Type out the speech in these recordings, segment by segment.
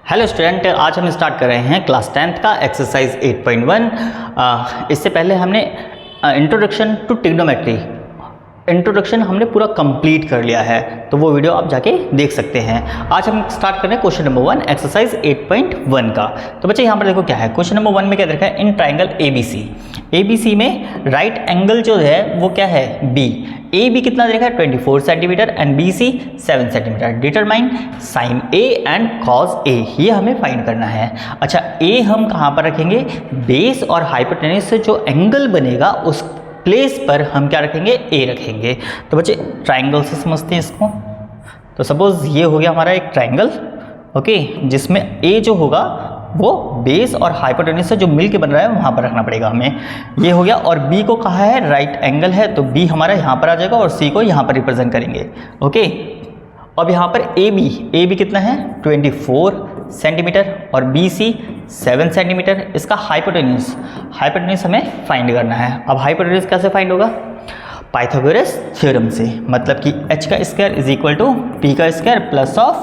Hello student, आज हम start कर रहे हैं क्लास 10th का एक्सरसाइज 8.1। इससे पहले हमने इंट्रोडक्शन टू ट्रिग्नोमेट्री इंट्रोडक्शन हमने पूरा कंप्लीट कर लिया है, तो वो वीडियो आप जाके देख सकते हैं। आज हम स्टार्ट कर रहे हैं क्वेश्चन नंबर 1 एक्सरसाइज 8.1 का। तो बच्चे यहाँ पर देखो क्या है, क्वेश्चन नंबर 1 में क्या देखा है, इन ट्राइंगल ABC में राइट एंगल जो है वो क्या है, B। AB कितना देखा है 24 centimetre and BC 7 centimetre. Determine sine A and cos A, ये हमें फाइंड करना है। अच्छा, A हम कहाँ पर रखेंगे, बेस और हाइपोटेनस से जो एंगल बनेगा उस प्लेस पर हम क्या रखेंगे, A रखेंगे। तो बच्चे ट्राइंगल से समझते हैं इसको। तो सपोज ये हो गया हमारा एक ट्राइंगल, ओके, जिसमें A जो होगा वो बेस और हाइपोटेनस से जो मिल के बन रहा है वहाँ पर रखना पड़ेगा हमें। ये हो गया। और B को कहा है राइट एंगल है, तो B हमारा यहाँ पर आ जाएगा और C को यहाँ पर रिप्रेजेंट करेंगे, ओके। अब यहाँ पर AB कितना है 24 सेंटीमीटर और BC 7 सेंटीमीटर। इसका हाइपोटेन्यूज हमें फाइंड करना है। अब हाइपोटेन्यूज कैसे फाइंड होगा, पाइथागोरस थ्योरम से, मतलब कि h का square is equal to p का स्क्वायर प्लस ऑफ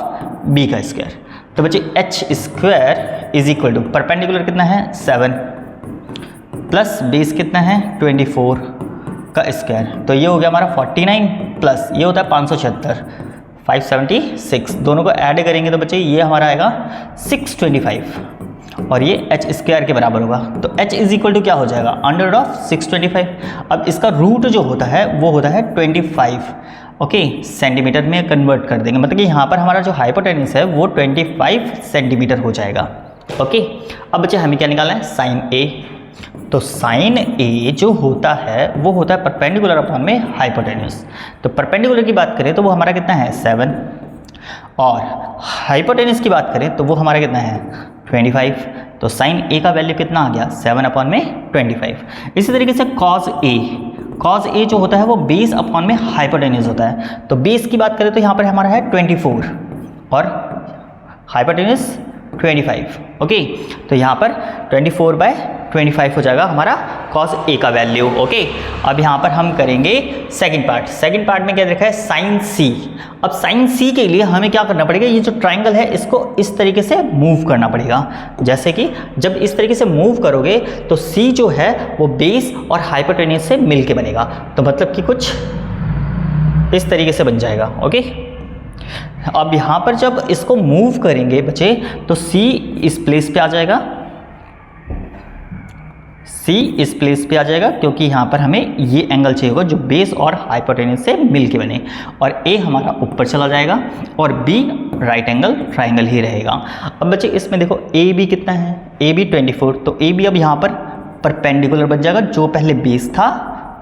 b का स्क्वायर। तो बच्चे h square is equal to perpendicular कितना है 7 प्लस बेस कितना है 24 का स्क्वायर, तो ये हो गया हमारा 49 प्लस ये होता है 576 576। दोनों को ऐड करेंगे तो बच्चे ये हमारा आएगा 625 और ये h स्क्वायर के बराबर होगा। तो h इज इक्वल टू क्या हो जाएगा, अंडर ऑफ 625। अब इसका रूट जो होता है वो होता है 25, ओके, सेंटीमीटर में कन्वर्ट कर देंगे, मतलब कि यहाँ पर हमारा जो हाइपोटेनस है वो 25 सेंटीमीटर हो जाएगा, ओके। अब बच्चे हमें क्या निकालना है, साइन A। तो साइन A जो होता है वो होता है परपेंडिकुलर अपॉन में हाइपोटेन्यूज। तो परपेंडिकुलर की बात करें तो वो हमारा कितना है 7 और हाइपोटेन्यूज की बात करें तो वो हमारा कितना है 25। तो साइन A का वैल्यू कितना आ गया 7 अपॉन में 25। इसी तरीके से कॉस A जो होता है वो बेस अपॉन में हाइपोटेन्यूज होता है। तो बेस की बात करें तो यहाँ पर हमारा है 24 और हाइपोटेन्यूज 25, ओके। तो यहाँ पर 24/25 हो जाएगा हमारा कॉस A का वैल्यू, ओके। अब यहाँ पर हम करेंगे सेकंड पार्ट में क्या देखा है, साइन C। अब साइन C के लिए हमें क्या करना पड़ेगा, ये जो ट्राइंगल है इसको इस तरीके से मूव करना पड़ेगा। जैसे कि जब इस तरीके से मूव करोगे तो C जो है वो बेस और हाइपोटेनस से मिल के बनेगा, तो मतलब कि कुछ इस तरीके से बन जाएगा, ओके। अब यहाँ पर जब इसको मूव करेंगे बच्चे तो C इस प्लेस पे आ जाएगा, C इस प्लेस पे आ जाएगा क्योंकि यहाँ पर हमें ये एंगल चाहिए होगा जो बेस और हाइपोटेनस से मिल के बने, और A हमारा ऊपर चला जाएगा और B राइट एंगल ट्राइंगल ही रहेगा। अब बच्चे इसमें देखो AB कितना है, AB 24, तो AB अब यहाँ पर परपेंडिकुलर बन जाएगा, जो पहले बेस था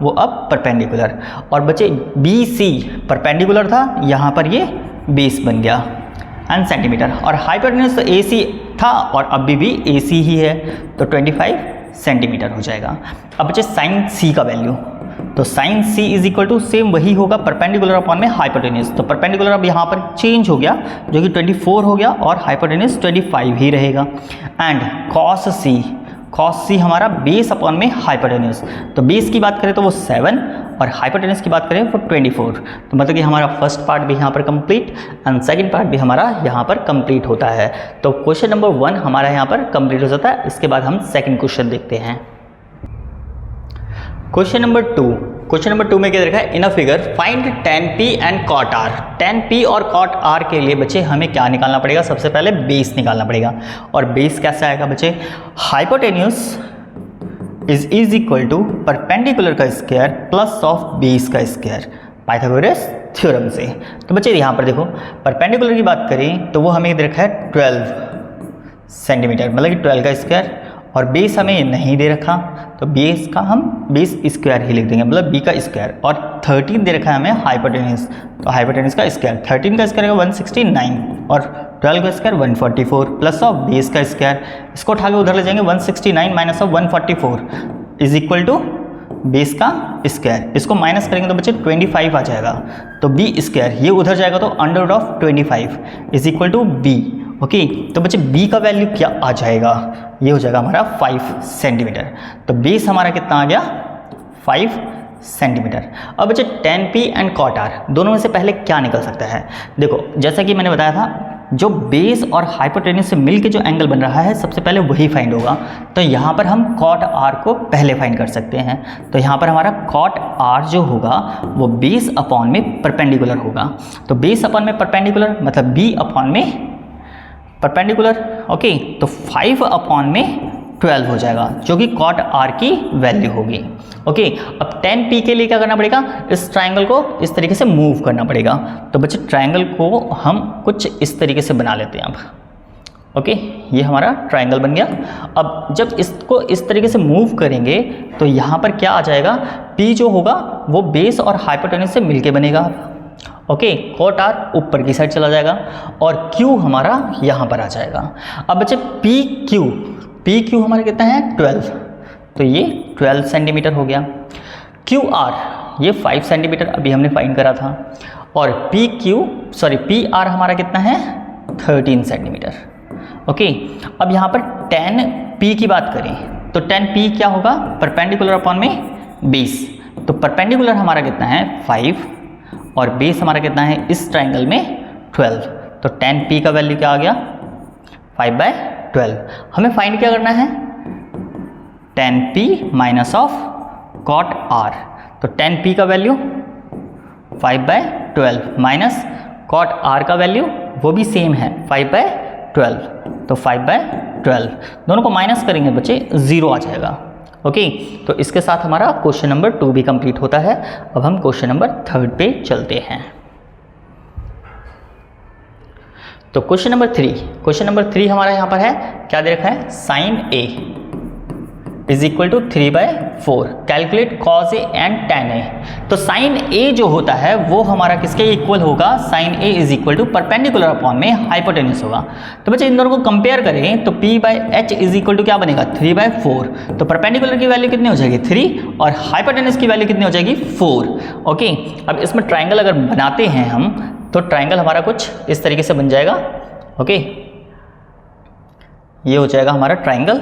वो अब परपेंडिकुलर। और बच्चे BC परपेंडिकुलर था, यहाँ पर ये बेस बन गया एंड सेंटीमीटर, और हाइपोटेनस तो AC था और अभी भी AC ही है, तो 25 सेंटीमीटर हो जाएगा। अब बच्चे साइन C का वैल्यू, तो sine C is equal to same वही होगा परपेंडिकुलर अपॉन में हाइपोटेनस। तो परपेंडिकुलर अब यहाँ पर चेंज हो गया जो कि 24 हो गया और हाइपोटेनस 25 ही रहेगा। एंड कॉस C हमारा बेस अपॉन में हाइपोटेनस, तो बेस की बात करें तो वो 7 और हाइपोटेनस की बात करें वो 24। तो मतलब कि हमारा फर्स्ट पार्ट भी यहाँ पर कंप्लीट एंड सेकंड पार्ट भी हमारा यहाँ पर कंप्लीट होता है। तो क्वेश्चन नंबर 1 हमारा यहाँ पर कंप्लीट हो जाता है। इसके बाद हम सेकंड क्वेश्चन देखते हैं। क्वेश्चन नंबर 2 में क्या देखा है, in a figure find tan P and cot R। tan P और cot R के लिए बच्चे हमें क्या निकालना पड़ेगा, सबसे पहले बेस निकालना पड़ेगा। और बेस कैसे आएगा बच्चे, hypotenuse is equal to perpendicular का स्क्वायर प्लस ऑफ बेस का स्क्वायर, पाइथागोरस थ्योरम से। तो बच्चे यहाँ पर देखो परपेंडिकुलर की बात करें तो वो हमें दे रखा है 12 सेंटीमीटर, मतलब कि 12 का स्क्वायर, और बेस हमें नहीं दे रखा तो बेस का हम बेस स्क्वायर ही लिख देंगे, मतलब b का स्क्वायर। और 13 दे रखा है हमें हाइपोटेनस, तो हाइपोटेनस का स्क्वायर 13 का स्क्वायर 169 और 12 का स्क्वायर 144 प्लस ऑफ बेस का स्क्वायर, इसको उठा के उधर ले जाएंगे 169 minus of 144 is equal to base का स्क्वायर। इसको माइनस करेंगे तो बच्चे 25 आ जाएगा, तो b स्क्वायर ये उधर जाएगा तो under root of 25 is equal to b, okay. तो बच्चे b का वैल्यू क्या आ जाएगा, ये हो जाएगा हमारा 5 सेंटीमीटर। तो बेस हमारा कितना आ गया 5 सेंटीमीटर। अब बच्चे tan P and cot R दोनों में से पहले क्या निकल सकता है, देखो जैसा कि मैंने बताया था जो बेस और हाइपोटेन्यूज से मिलके जो एंगल बन रहा है सबसे पहले वही फाइंड होगा। तो यहाँ पर हम कॉट आर को पहले फाइंड कर सकते हैं। तो यहाँ पर हमारा कॉट आर जो होगा वो बेस अपॉन में परपेंडिकुलर होगा। तो बेस अपॉन में परपेंडिकुलर मतलब बी अपॉन में परपेंडिकुलर, ओके। तो 5 अपॉन में 12 हो जाएगा जो कि कॉट आर की वैल्यू होगी, ओके। अब 10p के लिए क्या करना पड़ेगा, इस ट्राइंगल को इस तरीके से मूव करना पड़ेगा। तो बच्चे ट्राइंगल को हम कुछ इस तरीके से बना लेते हैं अब, ओके। ये हमारा ट्राइंगल बन गया। अब जब इसको इस तरीके से मूव करेंगे तो यहाँ पर क्या आ जाएगा, p जो होगा वो बेस और हाइपोटेन्यूज से मिलके बनेगा, ओके। कॉट आर ऊपर की साइड चला जाएगा और q हमारा यहाँ पर आ जाएगा। अब बच्चे पी क्यू हमारे कितना है 12, तो ये 12 सेंटीमीटर हो गया। क्यू आर ये 5 सेंटीमीटर अभी हमने फाइंड करा था और पी आर हमारा कितना है 13 सेंटीमीटर, ओके। अब यहाँ पर 10p की बात करें तो 10p क्या होगा, परपेंडिकुलर अपॉन में बेस। तो परपेंडिकुलर हमारा कितना है 5 और बेस हमारा कितना है इस ट्राइंगल में 12। तो 10p का वैल्यू क्या आ गया 5/12। हमें फाइंड क्या करना है 10p minus of cot R. तो 10p का वैल्यू 5/12 माइनस कॉट आर का वैल्यू वो भी सेम है 5/12। तो 5/12 दोनों को माइनस करेंगे बच्चे 0 आ जाएगा, ओके। तो इसके साथ हमारा क्वेश्चन नंबर 2 भी कंप्लीट होता है। अब हम क्वेश्चन नंबर 3 पे चलते हैं। तो क्वेश्चन नंबर 3 हमारा यहाँ पर है, क्या दे रखा है, sine A is equal to 3/4 calculate cos A and tan A. तो साइन ए जो होता है वो हमारा किसके इक्वल होगा, sine A is equal to perpendicular upon में हाइपोटेन्यूज होगा। तो बच्चे इन दोनों को कंपेयर करें तो p/h इज इक्वल टू क्या बनेगा 3/4। तो परपेंडिकुलर की वैल्यू कितनी हो जाएगी 3 और हाइपोटेन्यूज की वैल्यू कितनी हो जाएगी 4, ओके। अब इसमें ट्राइंगल अगर बनाते हैं हम तो ट्राइंगल हमारा कुछ इस तरीके से बन जाएगा, ओके। ये हो जाएगा हमारा ट्राइंगल।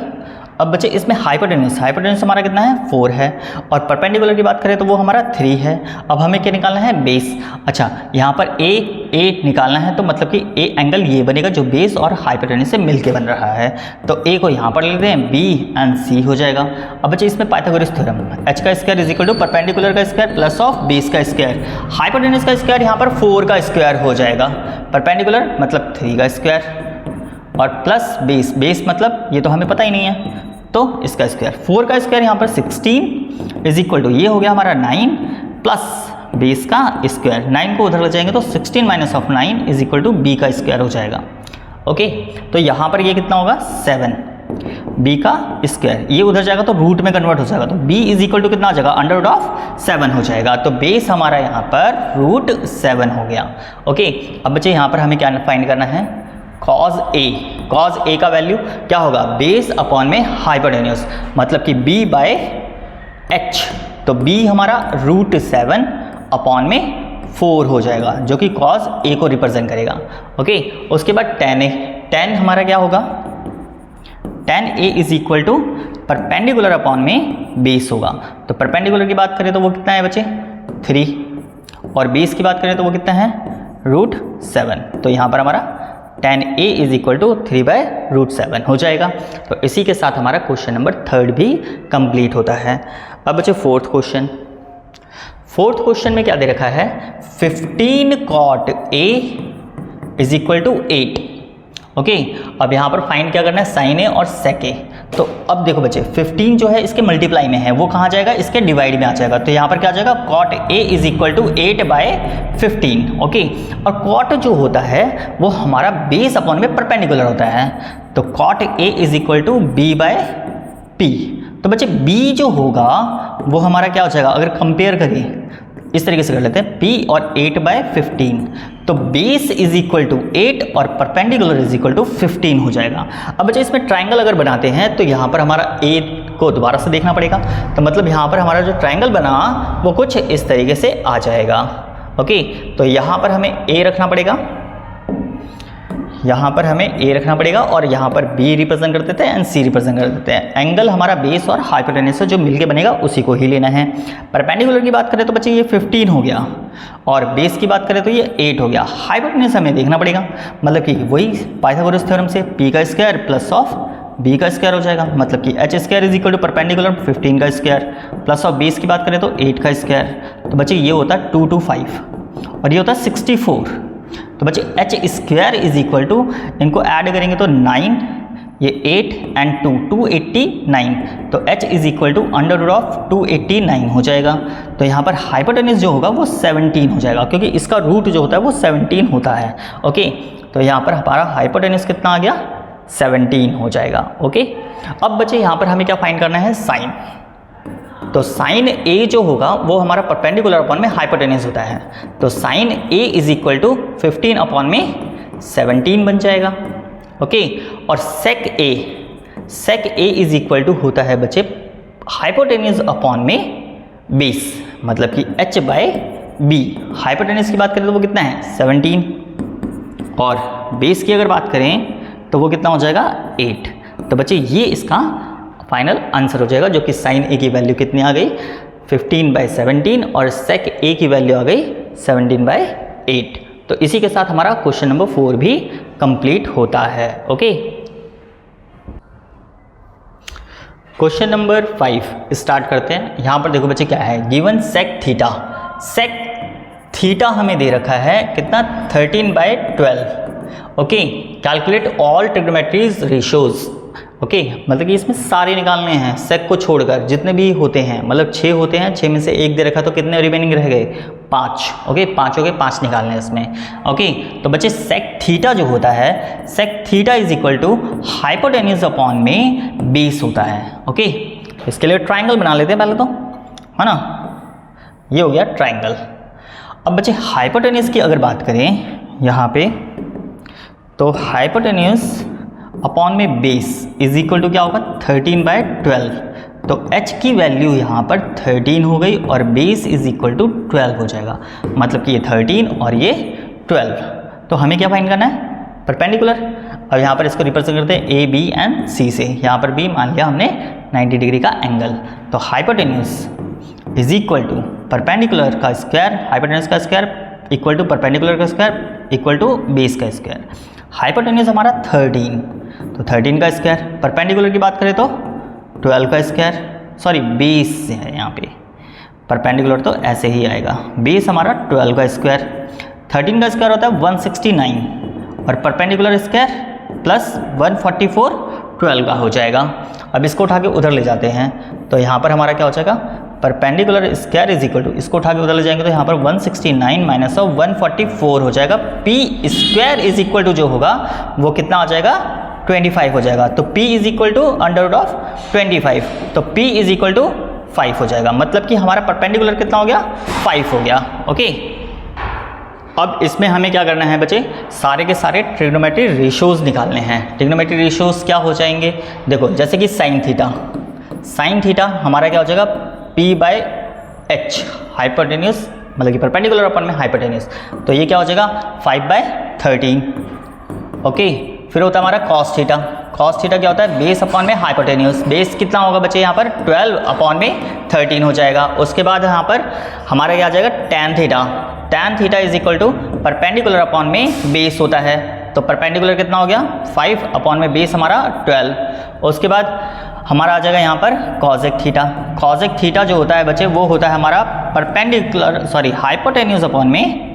अब बच्चे इसमें हाइपोटेन्यूज हमारा कितना है 4 है और परपेंडिकुलर की बात करें तो वो हमारा 3 है। अब हमें क्या निकालना है बेस। अच्छा यहाँ पर ए निकालना है तो मतलब कि ए एंगल ये बनेगा जो बेस और हाइपोटेन्यूज से मिलके बन रहा है। तो ए को यहाँ पर लिखते हैं बी एंड सी हो जाएगा। अब बच्चे इसमें पाइथागोरस थ्योरम h का square is equal to perpendicular का स्क्वायर प्लस ऑफ बेस का स्क्वायर, हाइपोटेन्यूज का स्क्वायर यहाँ पर 4 का स्क्वायर हो जाएगा, परपेंडिकुलर मतलब 3 का स्क्वायर और प्लस बेस मतलब ये तो हमें पता ही नहीं है तो इसका स्क्वायर, 4 का स्क्वायर यहाँ पर 16 इज इक्वल टू ये हो गया हमारा 9 प्लस बेस का स्क्वायर, 9 को उधर ले जाएंगे तो 16 minus of 9 is equal to B का स्क्वायर हो जाएगा, ओके। तो यहाँ पर ये कितना होगा 7 बी का स्क्वायर, ये उधर जाएगा तो रूट में कन्वर्ट हो जाएगा तो b इज इक्वल टू कितना आ जाएगा √7 हो जाएगा। तो बेस हमारा यहाँ पर √7 हो गया, ओके। अब बच्चे यहाँ पर हमें क्या फाइंड करना है, कॉज ए का वैल्यू क्या होगा बेस अपॉन में हाइपोटेन्यूज मतलब कि b/h। तो b हमारा √7 अपॉन में 4 हो जाएगा जो कि कॉज ए को रिप्रेजेंट करेगा, ओके। उसके बाद tan हमारा क्या होगा, tan a is equal to perpendicular upon में बेस होगा। तो परपेंडिकुलर की बात करें तो वो कितना है बच्चे 3 और बेस की बात करें तो वो कितना है √7। तो यहाँ पर हमारा tan a is equal to 3/√7 हो जाएगा। तो इसी के साथ हमारा क्वेश्चन नंबर 3 भी कंप्लीट होता है। अब बच्चे फोर्थ क्वेश्चन में क्या दे रखा है, 15 cot a is equal to 8, okay. अब यहाँ पर फाइंड क्या करना है साइन ए और सेक ए। तो अब देखो बच्चे 15 जो है इसके मल्टीप्लाई में है वो कहाँ जाएगा, इसके डिवाइड में आ जाएगा। तो यहाँ पर क्या आ जाएगा cot A is equal to 8/15, okay. और कॉट जो होता है वो हमारा बेस अपॉन में परपेंडिकुलर होता है। तो cot A is equal to b/p। तो बच्चे b जो होगा वो हमारा क्या हो जाएगा, अगर कंपेयर करें इस तरीके से कर लेते हैं p और 8/15। तो बेस इज इक्वल टू 8 और परपेंडिकुलर इज इक्वल टू 15 हो जाएगा। अब बच्चे इसमें ट्राइंगल अगर बनाते हैं तो यहाँ पर हमारा a को दोबारा से देखना पड़ेगा। तो मतलब यहाँ पर हमारा जो ट्राइंगल बना वो कुछ इस तरीके से आ जाएगा, ओके। तो यहाँ पर हमें a रखना पड़ेगा, यहाँ पर हमें ए रखना पड़ेगा और यहाँ पर बी रिप्रेजेंट कर देते हैं एंड सी रिप्रेजेंट कर देते हैं। एंगल हमारा बेस और हाइपोटेन्यूज से जो मिलके बनेगा उसी को ही लेना है। परपेंडिकुलर की बात करें तो बच्चे ये 15 हो गया और बेस की बात करें तो ये 8 हो गया। हाइपोटेन्यूज हमें देखना पड़ेगा, मतलब कि वही पाइथागोरस थ्योरम से पी का स्क्वायर प्लस ऑफ बी का स्क्वायर हो जाएगा, मतलब कि H square is equal to perpendicular 15 का स्क्वायर प्लस ऑफ बेस की बात करें तो 8 का स्क्वायर। तो बच्चे ये होता है 2 to 5 और ये होता है 64। तो बच्चे H square is equal to, इनको ऐड करेंगे तो 9, ये 8 एंड 2 289, तो H is equal to under root of 289 हो जाएगा। तो यहाँ पर हाइपोटेन्यूज जो होगा वो 17 हो जाएगा, क्योंकि इसका रूट जो होता है वो 17 होता है। ओके, तो यहाँ पर हमारा हाइपोटेन्यूज कितना आ गया, 17 हो जाएगा। ओके, अब बच्चे यहाँ पर हमें क्या फाइंड करना है, साइन। तो साइन ए जो होगा वो हमारा परपेंडिकुलर अपॉन में हाइपोटेन्यूज होता है, तो sine A is equal to 15 upon में 17 बन जाएगा। ओके, और sec A is equal to होता है बच्चे हाइपोटेन्यूज अपॉन में बेस, मतलब कि एच बाय बी। हाइपोटेन्यूज की बात करें तो वो कितना है 17 और बेस की अगर बात करें तो वो कितना हो जाएगा 8। तो बच्चे ये इसका फाइनल आंसर हो जाएगा, जो कि साइन ए की वैल्यू कितनी आ गई 15/17 और सेक ए की वैल्यू आ गई 17/8। तो इसी के साथ हमारा क्वेश्चन नंबर 4 भी कंप्लीट होता है। ओके, क्वेश्चन नंबर 5 स्टार्ट करते हैं। यहाँ पर देखो बच्चे क्या है, गिवन सेक थीटा हमें दे रखा है कितना 13/12। Okay, calculate all trigonometries ratios. Okay, मतलब कि इसमें सारे निकालने हैं सेक को छोड़कर, जितने भी होते हैं, मतलब 6 होते हैं, 6 में से 1 दे रखा तो कितने रिमेनिंग रह गए 5। ओके, 5 हो गए, 5 निकालने हैं इसमें। ओके, तो बच्चे सेक थीटा जो होता है, sec theta is equal to hypotenuse upon में बेस होता है। ओके, इसके लिए ट्राइंगल बना लेते हैं पहले तो, है ना, ये हो गया ट्राइंगल। अब बच्चे हाइपोटेन्यूज की अगर बात करें यहाँ पे, तो हाइपोटेन्यूज अपॉन में बेस इज इक्वल टू क्या होगा 13/12। तो h की वैल्यू यहाँ पर 13 हो गई और बेस इज इक्वल टू 12 हो जाएगा, मतलब कि ये 13 और ये 12। तो हमें क्या फाइंड करना है, परपेंडिकुलर। अब यहाँ पर इसको रिप्रेजेंट करते हैं ए बी एंड सी से। यहाँ पर बी मान लिया हमने 90 डिग्री का एंगल, तो hypotenuse is equal to perpendicular का स्क्वायर, हाइपोटेन्यूज का स्क्वायर इक्वल टू परपेंडिकुलर का स्क्वायर इक्वल टू बेस का स्क्वायर। हाइपोटेन्यूज हमारा 13, तो 13 का स्क्वायर, परपेंडिकुलर की बात करें तो 12 का स्क्वायर, सॉरी बेस है यहाँ पे, परपेंडिकुलर तो ऐसे ही आएगा, बेस हमारा 12 का स्क्वायर, 13 का स्क्वायर होता है 169 और परपेंडिकुलर स्क्वायर प्लस 144 12 का हो जाएगा। अब इसको उठा के उधर ले जाते हैं, तो यहाँ पर हमारा क्या हो जाएगा, perpendicular square is equal to, इसको उठा के उधर ले जाएंगे तो यहाँ पर 169 माइनस ऑफ 144 हो जाएगा। P square is equal to जो होगा वो कितना आ जाएगा 25 हो जाएगा। तो P is equal to under root of 25, तो P इज इक्वल टू 5 हो जाएगा, मतलब कि हमारा परपेंडिकुलर कितना हो गया 5 हो गया। ओके, अब इसमें हमें क्या करना है बच्चे, सारे के सारे ट्रिग्नोमेट्री रेशियोज निकालने हैं। ट्रिग्नोमेट्री रेशियोज क्या हो जाएंगे, देखो जैसे कि साइन थीटा हमारा क्या हो जाएगा P/H हाइपोटेन्यूज, मतलब कि परपेंडिकुलर अपन में हाइपोटेन्यूज, तो ये क्या हो जाएगा 5/13। ओके, फिर होता है हमारा कॉस थीटा क्या होता है बेस अपॉन में हाइपोटेन्यूज, बेस कितना होगा बच्चे यहाँ पर 12 अपॉन में 13 हो जाएगा। उसके बाद यहाँ पर हमारा क्या आ जाएगा tan theta is equal to perpendicular upon में बेस होता है, तो परपेंडिकुलर कितना हो गया 5 अपॉन में बेस हमारा 12। उसके बाद हमारा आ जाएगा यहाँ पर कॉजेक थीटा जो होता है बच्चे वो होता है हमारा हाइपोटेन्यूज अपॉन में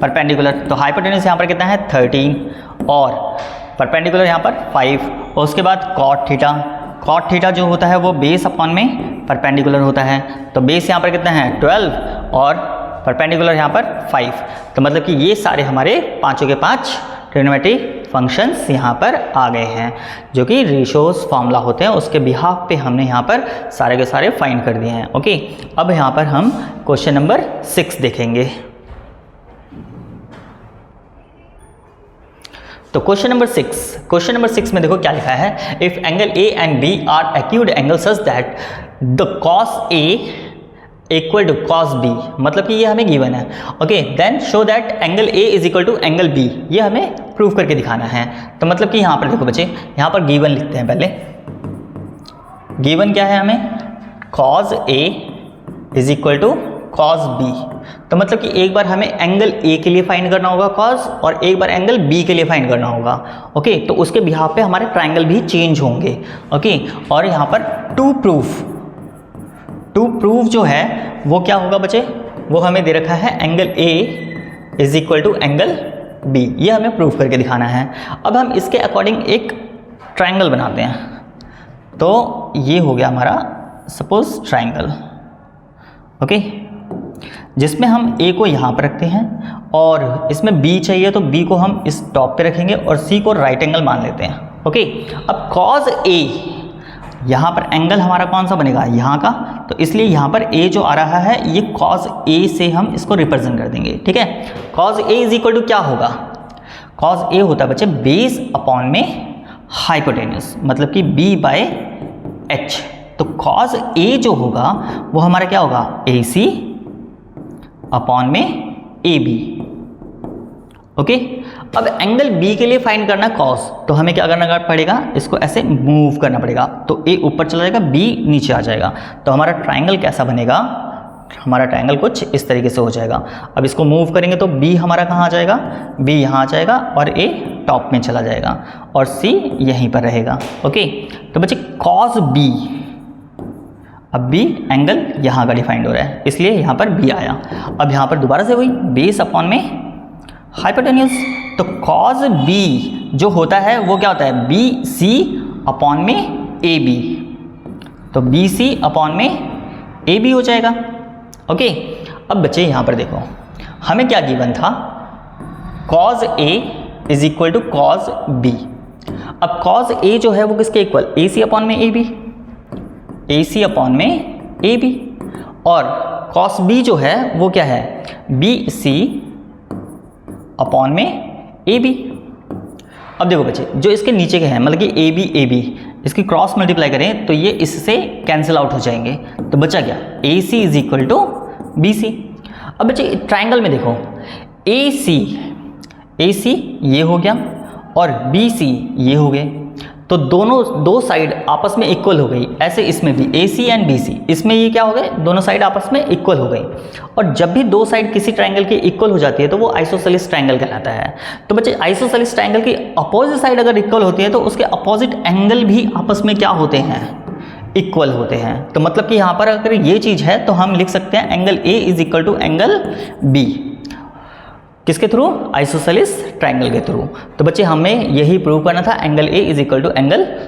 परपेंडिकुलर, तो हाइपोटेन्यूज यहाँ पर कितना है 13 और परपेंडिकुलर यहाँ पर 5। और उसके बाद कॉट थीटा जो होता है वो बेस अपॉन में परपेंडिकुलर होता है, तो बेस यहाँ पर कितना है 12 और परपेंडिकुलर यहाँ पर 5। तो मतलब कि ये सारे हमारे पाँचों के 5 ट्रिग्नोमेट्री फंक्शंस यहाँ पर आ गए हैं, जो कि रेशियोज फार्मूला होते हैं, उसके बिहाफ पे हमने यहाँ पर सारे के सारे फाइंड कर दिए हैं। ओके, अब यहाँ पर हम क्वेश्चन नंबर 6 देखेंगे। तो क्वेश्चन नंबर 6 में देखो क्या लिखा है, if angle A and B are acute angle such that the cos A equal to cos B, मतलब कि ये हमें गिवन है। Okay, then show that angle A is equal to angle B, ये हमें प्रूव करके दिखाना है। तो मतलब कि यहाँ पर देखो बच्चे, यहाँ पर गिवन लिखते हैं पहले। गिवन क्या है हमें, cos A is equal to cos B. तो मतलब कि एक बार हमें एंगल ए के लिए फाइंड करना होगा कॉस, और एक बार एंगल बी के लिए फाइंड करना होगा। ओके, तो उसके बिहाफ पे हमारे ट्रायंगल भी चेंज होंगे। ओके, और यहाँ पर टू प्रूफ जो है वो क्या होगा बच्चे, वो हमें दे रखा है angle A is equal to angle B, ये हमें प्रूफ करके दिखाना है। अब हम इसके अकॉर्डिंग एक ट्रायंगल बनाते हैं। तो ये हो गया हमारा सपोज ट्रायंगल, ओके, जिसमें हम ए को यहाँ पर रखते हैं और इसमें बी चाहिए, तो बी को हम इस टॉप पे रखेंगे और सी को राइट एंगल मान लेते हैं। ओके, अब कॉस ए, यहाँ पर एंगल हमारा कौन सा बनेगा, यहाँ का, तो इसलिए यहाँ पर ए जो आ रहा है ये कॉस ए से हम इसको रिप्रेजेंट कर देंगे। ठीक है, cos A is equal to क्या होगा, कॉस ए होता है बच्चे बेस अपॉन में हाइपोटेन्यूस, मतलब कि बी बाय एच। तो कॉस ए जो होगा वो हमारा क्या होगा, ए सी अपॉन में ए बी। ओके, अब एंगल बी के लिए फाइंड करना कॉस, तो हमें क्या करना पड़ेगा, इसको ऐसे मूव करना पड़ेगा, तो ए ऊपर चला जाएगा, बी नीचे आ जाएगा। तो हमारा ट्रायंगल कैसा बनेगा, हमारा ट्रायंगल कुछ इस तरीके से हो जाएगा। अब इसको मूव करेंगे तो बी हमारा कहाँ आ जाएगा, बी यहाँ आ जाएगा और ए टॉप में चला जाएगा और सी यहीं पर रहेगा। ओके, तो बच्चे कॉस बी, अब बी एंगल यहाँ का डिफाइंड हो रहा है, इसलिए यहाँ पर बी आया। अब यहाँ पर दोबारा से वही बेस अपॉन में हाइपोटेन्यूस, तो कॉस बी जो होता है वो क्या होता है, बी सी अपॉन में ए बी, तो बी सी अपॉन में ए बी हो जाएगा। ओके, अब बच्चे यहाँ पर देखो हमें क्या गिवन था, cos A is equal to cos B. अब कॉस ए जो है वो किसके इक्वल, ए सी अपॉन में A B, A C upon में ए बी, और कॉस बी जो है वो क्या है, बी सी अपॉन में ए बी। अब देखो बच्चे जो इसके नीचे के हैं, मतलब कि ए बी इसकी क्रॉस मल्टीप्लाई करें तो ये इससे कैंसिल आउट हो जाएंगे, तो बचा क्या, A C is equal to B C. अब बच्चे ट्राइंगल में देखो ए सी ये हो गया और बी सी ये हो गए, तो दोनों दो साइड आपस में इक्वल हो गई। ऐसे इसमें भी ए सी एंड बी सी, इसमें ये क्या हो गए, दोनों साइड आपस में इक्वल हो गई। और जब भी दो साइड किसी ट्रायंगल की इक्वल हो जाती है तो वो आइसोसेलेस ट्रायंगल कहलाता है। तो बच्चे आइसोसेलेस ट्रायंगल की अपोजिट साइड अगर इक्वल होती है तो उसके अपोजिट एंगल भी आपस में क्या होते हैं, इक्वल होते हैं। तो मतलब कि यहाँ पर अगर ये चीज़ है तो हम लिख सकते हैं angle A is equal to angle B, किसके थ्रू, आइसोसेलेस ट्रायंगल के थ्रू। तो बच्चे हमें यही प्रूव करना था, angle A is equal to angle